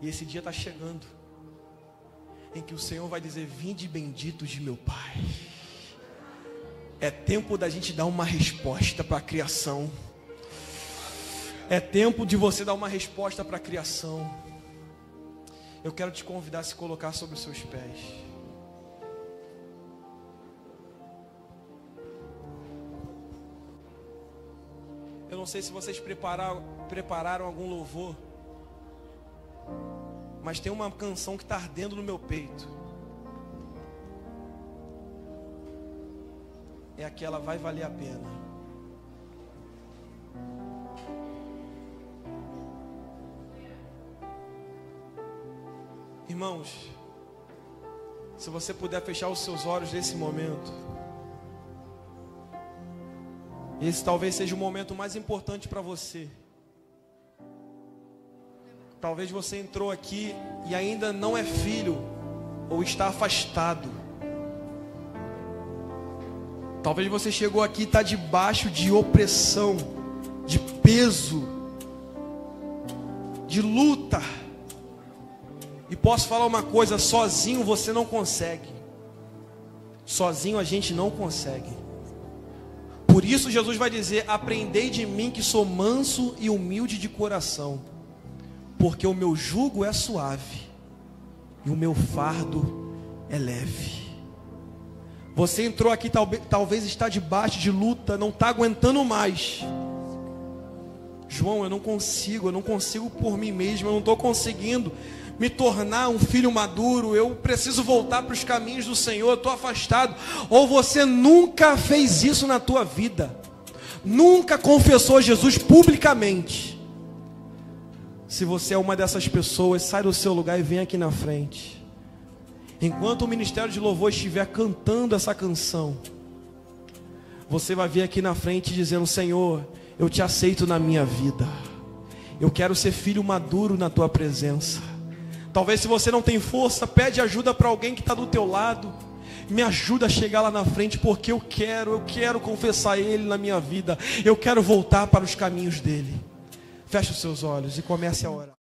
e esse dia está chegando, em que o Senhor vai dizer, vinde benditos de meu Pai. É tempo da gente dar uma resposta para a criação. É tempo de você dar uma resposta para a criação. Eu quero te convidar a se colocar sobre os seus pés. Eu não sei se vocês prepararam algum louvor, mas tem uma canção que está ardendo no meu peito. É aquela, vai valer a pena. Irmãos, se você puder fechar os seus olhos nesse momento, esse talvez seja o momento mais importante para você. Talvez você entrou aqui e ainda não é filho, ou está afastado. Talvez você chegou aqui e está debaixo de opressão, de peso, de luta. E posso falar uma coisa, sozinho você não consegue. Sozinho a gente não consegue. Por isso Jesus vai dizer, aprendei de mim que sou manso e humilde de coração, porque o meu jugo é suave e o meu fardo é leve. Você entrou aqui, talvez está debaixo de luta, não está aguentando mais. João, eu não consigo por mim mesmo, eu não estou conseguindo me tornar um filho maduro, eu preciso voltar para os caminhos do Senhor, eu estou afastado. Ou você nunca fez isso na tua vida, nunca confessou Jesus publicamente. Se você é uma dessas pessoas, sai do seu lugar e vem aqui na frente. Enquanto o Ministério de Louvor estiver cantando essa canção, você vai vir aqui na frente dizendo, Senhor, eu te aceito na minha vida, eu quero ser filho maduro na tua presença. Talvez se você não tem força, pede ajuda para alguém que está do teu lado. Me ajuda a chegar lá na frente, porque eu quero confessar Ele na minha vida. Eu quero voltar para os caminhos dele. Feche os seus olhos e comece a orar.